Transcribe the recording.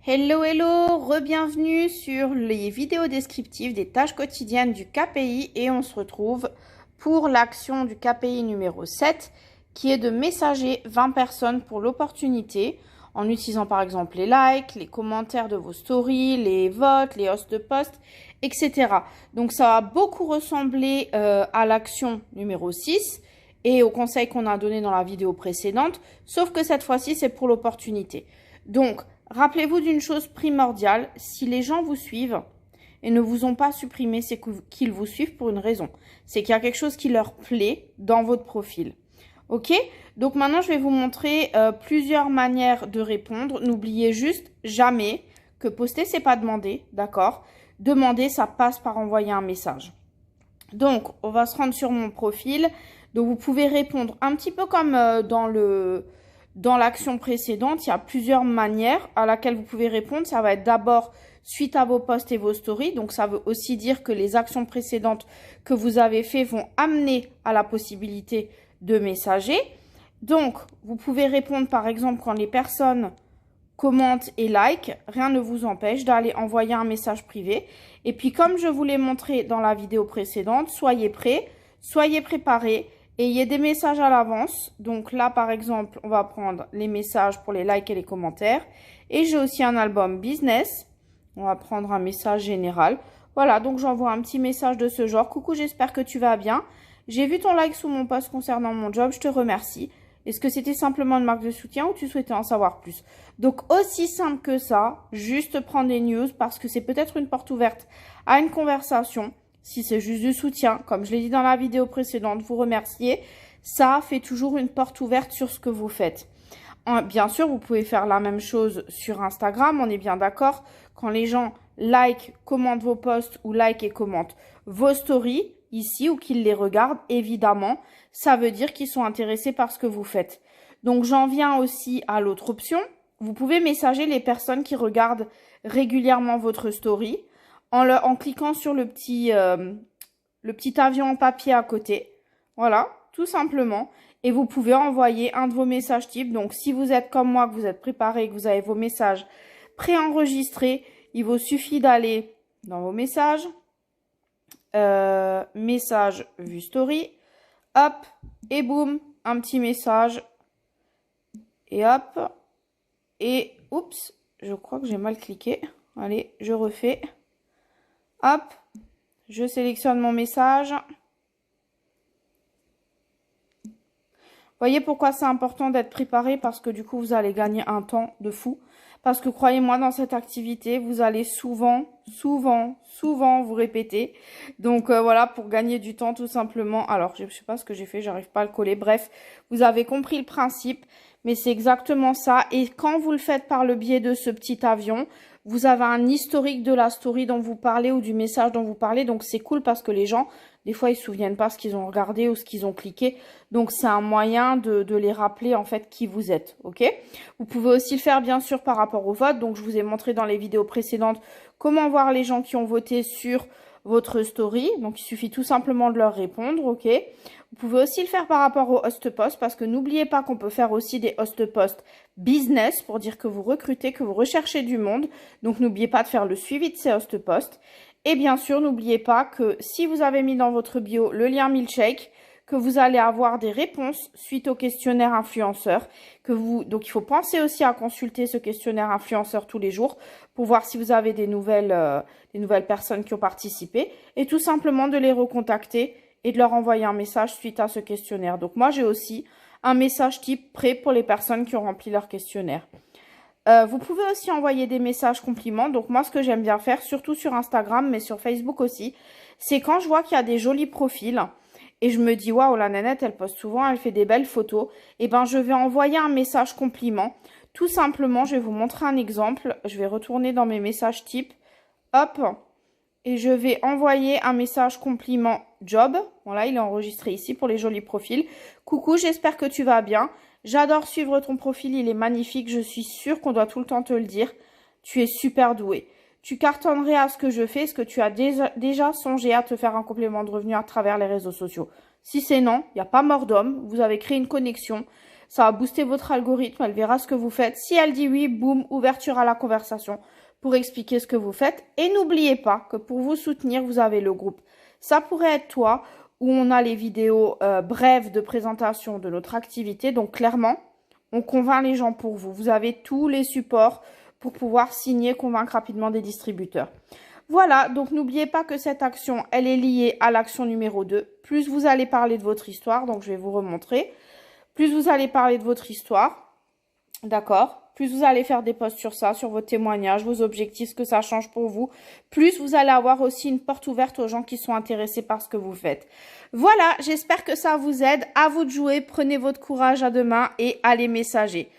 Hello, hello, re-bienvenue sur les vidéos descriptives des tâches quotidiennes du KPI et on se retrouve pour l'action du KPI numéro 7 qui est de messager 20 personnes pour l'opportunité en utilisant par exemple les likes, les commentaires de vos stories, les votes, les hosts de posts, etc. Donc ça va beaucoup ressembler à l'action numéro 6 et au conseil qu'on a donné dans la vidéo précédente, sauf que cette fois-ci c'est pour l'opportunité. Donc, rappelez-vous d'une chose primordiale, si les gens vous suivent et ne vous ont pas supprimé, c'est qu'ils vous suivent pour une raison. C'est qu'il y a quelque chose qui leur plaît dans votre profil. Ok? Donc maintenant, je vais vous montrer plusieurs manières de répondre. N'oubliez juste jamais que poster, c'est pas demander, d'accord? Demander, ça passe par envoyer un message. Donc, on va se rendre sur mon profil. Donc, vous pouvez répondre un petit peu comme dans l'action précédente, il y a plusieurs manières à laquelle vous pouvez répondre. Ça va être d'abord suite à vos posts et vos stories. Donc, ça veut aussi dire que les actions précédentes que vous avez faites vont amener à la possibilité de messager. Donc, vous pouvez répondre par exemple quand les personnes commentent et like. Rien ne vous empêche d'aller envoyer un message privé. Et puis, comme je vous l'ai montré dans la vidéo précédente, soyez prêts, soyez préparés. Et il y a des messages à l'avance. Donc là, par exemple, on va prendre les messages pour les likes et les commentaires. Et j'ai aussi un album business. On va prendre un message général. Voilà, donc j'envoie un petit message de ce genre. Coucou, j'espère que tu vas bien. J'ai vu ton like sous mon post concernant mon job. Je te remercie. Est-ce que c'était simplement une marque de soutien ou tu souhaitais en savoir plus? Donc aussi simple que ça, juste prendre des news parce que c'est peut-être une porte ouverte à une conversation. Si c'est juste du soutien, comme je l'ai dit dans la vidéo précédente, vous remercier, ça fait toujours une porte ouverte sur ce que vous faites. Bien sûr, vous pouvez faire la même chose sur Instagram, on est bien d'accord. Quand les gens like, commentent vos posts ou like et commentent vos stories, ici, ou qu'ils les regardent, évidemment, ça veut dire qu'ils sont intéressés par ce que vous faites. Donc, j'en viens aussi à l'autre option. Vous pouvez messager les personnes qui regardent régulièrement votre story en cliquant sur le petit avion en papier à côté. Voilà, tout simplement. Et vous pouvez envoyer un de vos messages types. Donc, si vous êtes comme moi, que vous êtes préparé, que vous avez vos messages préenregistrés, il vous suffit d'aller dans vos messages, message vue story, hop, et boum, un petit message, et hop, et oups, je crois que j'ai mal cliqué. Allez, je refais. Hop, je sélectionne mon message. Voyez pourquoi c'est important d'être préparé parce que du coup, vous allez gagner un temps de fou. Parce que croyez-moi, dans cette activité, vous allez souvent vous répéter. Donc voilà, pour gagner du temps tout simplement. Alors, je ne sais pas ce que j'ai fait, j'arrive pas à le coller. Bref, vous avez compris le principe, mais c'est exactement ça. Et quand vous le faites par le biais de ce petit avion, vous avez un historique de la story dont vous parlez ou du message dont vous parlez. Donc, c'est cool parce que les gens, des fois, ils se souviennent pas ce qu'ils ont regardé ou ce qu'ils ont cliqué. Donc, c'est un moyen de les rappeler, en fait, qui vous êtes. OK? Vous pouvez aussi le faire, bien sûr, par rapport au vote. Donc, je vous ai montré dans les vidéos précédentes comment voir les gens qui ont voté sur votre story. Donc, il suffit tout simplement de leur répondre. OK? Vous pouvez aussi le faire par rapport au host post parce que n'oubliez pas qu'on peut faire aussi des host post business pour dire que vous recrutez, que vous recherchez du monde. Donc, n'oubliez pas de faire le suivi de ces host posts. Et bien sûr, n'oubliez pas que si vous avez mis dans votre bio le lien Milkshake, que vous allez avoir des réponses suite au questionnaire influenceur. Donc, il faut penser aussi à consulter ce questionnaire influenceur tous les jours pour voir si vous avez des nouvelles personnes qui ont participé et tout simplement de les recontacter et de leur envoyer un message suite à ce questionnaire. Donc, moi, j'ai aussi un message type prêt pour les personnes qui ont rempli leur questionnaire. Vous pouvez aussi envoyer des messages compliments. Donc, moi, ce que j'aime bien faire, surtout sur Instagram, mais sur Facebook aussi, c'est quand je vois qu'il y a des jolis profils et je me dis, waouh, la nanette, elle poste souvent, elle fait des belles photos, et ben, je vais envoyer un message compliment. Tout simplement, je vais vous montrer un exemple. Je vais retourner dans mes messages types. Hop. Et je vais envoyer un message compliment job. Voilà, il est enregistré ici pour les jolis profils. Coucou, j'espère que tu vas bien. J'adore suivre ton profil, il est magnifique. Je suis sûre qu'on doit tout le temps te le dire. Tu es super doué. Tu cartonnerais à ce que je fais. Est-ce que tu as déjà songé à te faire un complément de revenu à travers les réseaux sociaux? Si c'est non, il n'y a pas mort d'homme. Vous avez créé une connexion. Ça va booster votre algorithme, elle verra ce que vous faites. Si elle dit oui, boum, ouverture à la conversation pour expliquer ce que vous faites. Et n'oubliez pas que pour vous soutenir, vous avez le groupe Ça pourrait être toi, où on a les vidéos brèves de présentation de notre activité. Donc clairement, on convainc les gens pour vous. Vous avez tous les supports pour pouvoir signer, convaincre rapidement des distributeurs. Voilà, donc n'oubliez pas que cette action, elle est liée à l'action numéro 2. Plus vous allez parler de votre histoire, donc je vais vous remontrer. Plus vous allez parler de votre histoire, d'accord? Plus vous allez faire des posts sur ça, sur vos témoignages, vos objectifs, ce que ça change pour vous. Plus vous allez avoir aussi une porte ouverte aux gens qui sont intéressés par ce que vous faites. Voilà, j'espère que ça vous aide. À vous de jouer, prenez votre courage à deux mains et allez messager.